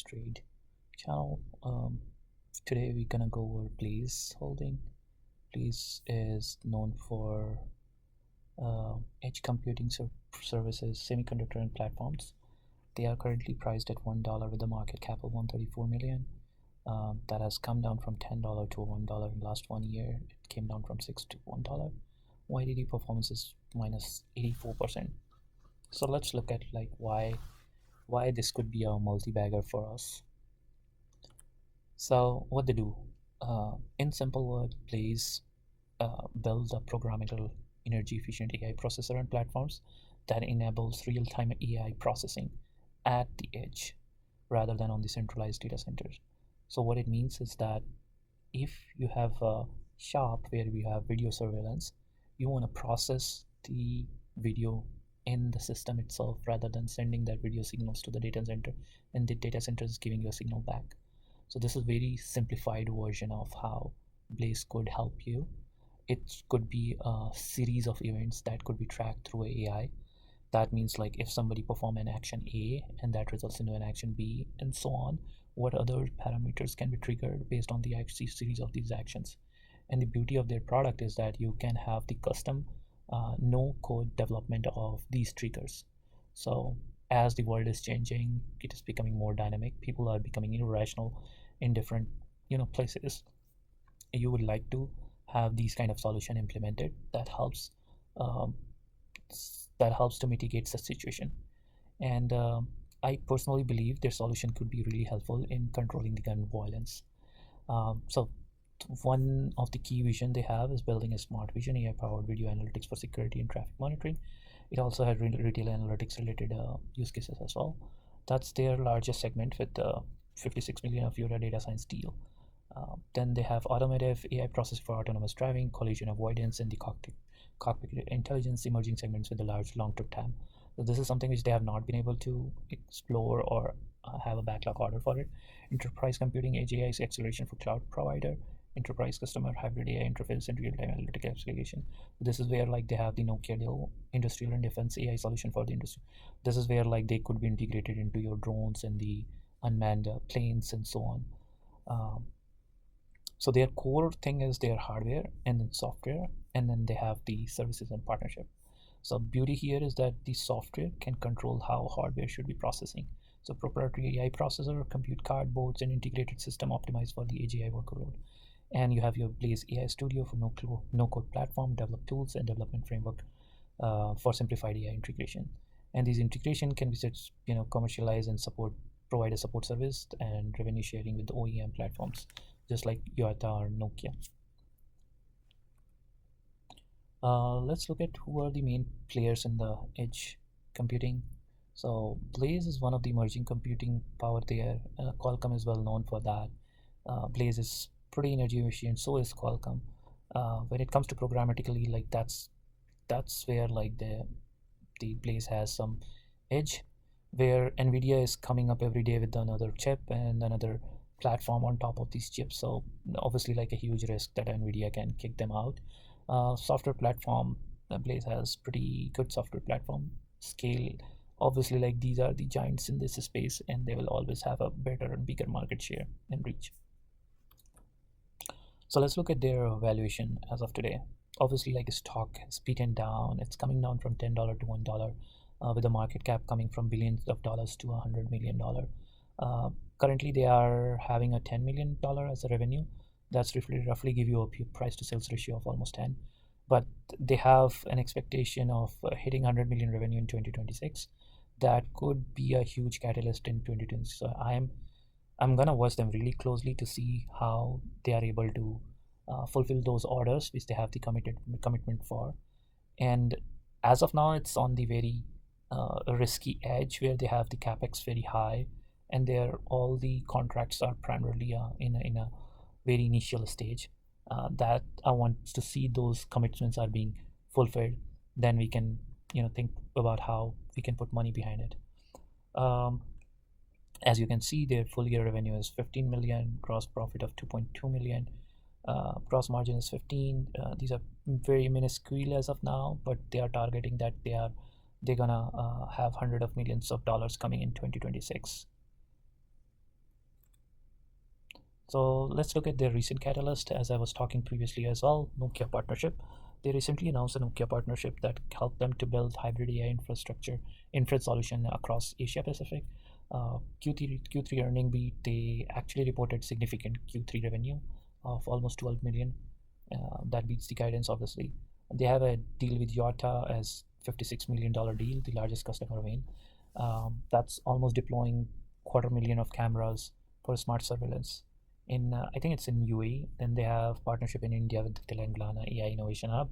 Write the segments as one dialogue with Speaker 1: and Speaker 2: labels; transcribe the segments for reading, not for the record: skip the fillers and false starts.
Speaker 1: Trade channel. Today we're gonna go over Blaize Holding. Blaize is known for edge computing services, semiconductor and platforms. They are currently priced at $1 with a market cap of 134 million. That has come down from $10 to $1 in the last 1 year. It came down from $6 to $1. YTD performance is minus 84%. So let's look at like why this could be a multi-bagger for us. So what they do, in simple words, Blaize builds a programmable energy efficient AI processor and platforms that enables real-time AI processing at the edge rather than on the centralized data centers. So what it means is that if you have a shop where you have video surveillance, you want to process the video in the system itself rather than sending that video signals to the data center and the data center is giving you a signal back. So this is a very simplified version of how Blaize could help you. It could be a series of events that could be tracked through AI. That means like if somebody perform an action A and that results into an action B and so on, what other parameters can be triggered based on the series of these actions. And the beauty of their product is that you can have the custom no code development of these triggers. So as the world is changing, it is becoming more dynamic. People are becoming irrational in different places. You would like to have these kind of solution implemented that helps to mitigate such situation. And I personally believe their solution could be really helpful in controlling the gun violence. So one of the key vision they have is building a smart vision AI powered video analytics for security and traffic monitoring. It also has retail analytics related use cases as well. That's their largest segment with 56 million of euro data science deal. Then they have automotive AI processing for autonomous driving, collision avoidance, and the cockpit intelligence, emerging segments with a large long-term TAM. So this is something which they have not been able to explore or have a backlog order for it. Enterprise computing edge AI acceleration for cloud provider, enterprise customer hybrid AI interface, and real-time analytic application. This is where like they have the Nokia deal, industrial and defense AI solution for the industry. This is where like they could be integrated into your drones and the unmanned planes and so on. So their core thing is their hardware and then software, and then they have the services and partnership. So beauty here is that the software can control how hardware should be processing. So proprietary AI processor, compute card, boards, and integrated system optimized for the AGI workload. And you have your Blaize AI Studio for no-code platform, develop tools, and development framework for simplified AI integration. And these integration can be commercialized and provide a support service and revenue sharing with OEM platforms, just like Toyota or Nokia. Let's look at who are the main players in the edge computing. So Blaize is one of the emerging computing power there. Qualcomm is well known for that. Blaize is pretty energy efficient, so is Qualcomm. When it comes to programmatically, like that's where like the Blaize has some edge, where Nvidia is coming up every day with another chip and another platform on top of these chips. So obviously like a huge risk that Nvidia can kick them out. Software platform, Blaize has pretty good software platform scale. Obviously like these are the giants in this space and they will always have a better and bigger market share and reach. So let's look at their valuation as of today. Obviously like stock has beaten down. It's coming down from $10 to $1 with a market cap coming from billions of dollars to $100 million. Currently they are having a $10 million as a revenue. That's roughly give you a price to sales ratio of almost 10. But they have an expectation of hitting 100 million revenue in 2026. That could be a huge catalyst in 2020. So I'm gonna watch them really closely to see how they are able to fulfill those orders which they have the commitment for. And as of now, it's on the very risky edge where they have the capex very high, and all the contracts are primarily in a very initial stage. That I want to see those commitments are being fulfilled. Then we can think about how we can put money behind it. As you can see, their full year revenue is 15 million, gross profit of 2.2 million, gross margin is 15. These are very minuscule as of now, but they are targeting that they're gonna have hundreds of millions of dollars coming in 2026. So let's look at their recent catalyst. As I was talking previously as well, Nokia partnership. They recently announced a Nokia partnership that helped them to build hybrid AI infrastructure, infra solution across Asia Pacific. Q3 earning beat. They actually reported significant Q3 revenue of almost 12 million. That beats the guidance, obviously. They have a deal with Yota as $56 million deal, the largest customer of AIM. That's almost deploying 250,000 of cameras for smart surveillance. I think it's in UAE. Then they have partnership in India with the Telangana AI Innovation Hub.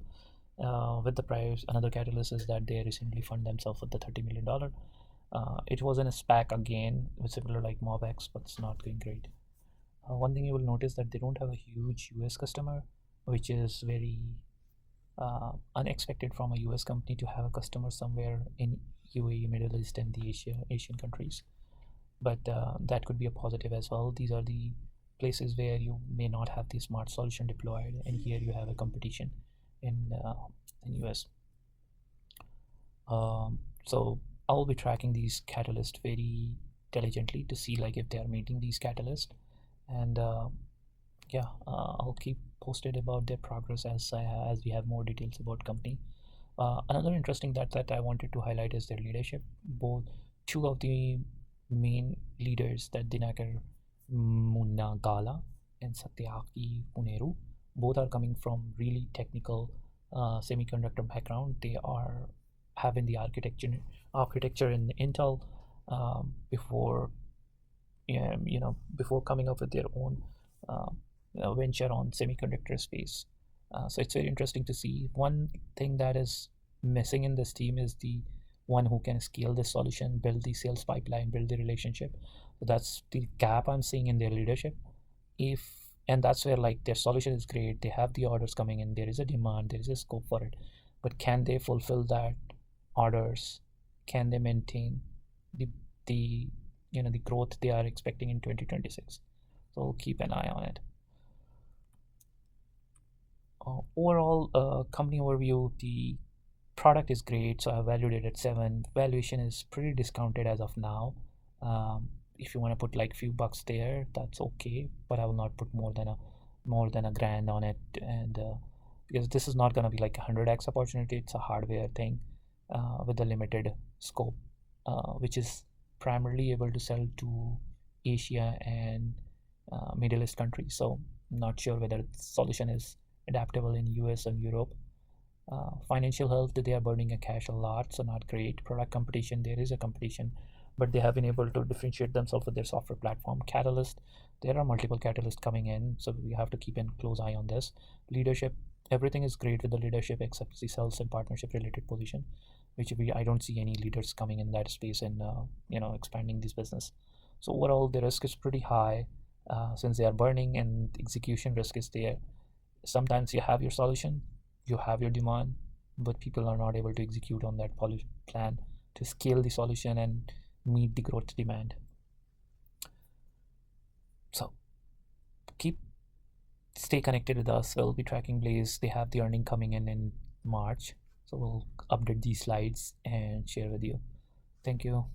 Speaker 1: With the price, another catalyst is that they recently fund themselves with the $30 million. It was in a SPAC again, with similar like MobX, but it's not going great. One thing you will notice that they don't have a huge US customer, which is very unexpected from a US company to have a customer somewhere in UAE, Middle East, and the Asian countries. But that could be a positive as well. These are the places where you may not have the smart solution deployed, and here you have a competition in US. So I'll be tracking these catalysts very diligently to see like if they are meeting these catalysts, and I'll keep posted about their progress as we have more details about company. Another interesting that I wanted to highlight is their leadership. Both two of the main leaders, that Dinakar Munagala and Satyaki Puneru, both are coming from really technical semiconductor background. They are having the architecture in Intel before before coming up with their own venture on semiconductor space. So it's very interesting to see. One thing that is missing in this team is the one who can scale the solution, build the sales pipeline, build the relationship. So that's the gap I'm seeing in their leadership. And that's where like their solution is great. They have the orders coming in. There is a demand. There is a scope for it. But can they fulfill that orders? Can they maintain the growth they are expecting in 2026? So we'll keep an eye on it. Overall company overview, the product is great, so I valued it at 7. Valuation is pretty discounted as of now. If you want to put like few bucks there, that's okay, but I will not put more than a grand on it. And because this is not going to be like a 100x opportunity, it's a hardware thing with a limited scope, which is primarily able to sell to Asia and Middle East countries. So I'm not sure whether the solution is adaptable in US and Europe. Financial health, they are burning a cash a lot, so not great. Product competition, there is a competition, but they have been able to differentiate themselves with their software platform. Catalyst, there are multiple catalysts coming in, so we have to keep a close eye on this. Leadership, everything is great with the leadership except the sales and partnership related position, which I don't see any leaders coming in that space and expanding this business. So overall, the risk is pretty high since they are burning, and execution risk is there. Sometimes you have your solution, you have your demand, but people are not able to execute on that plan to scale the solution and meet the growth demand. So stay connected with us. We'll be tracking Blaize. They have the earning coming in March, so we'll update these slides and share with you. Thank you.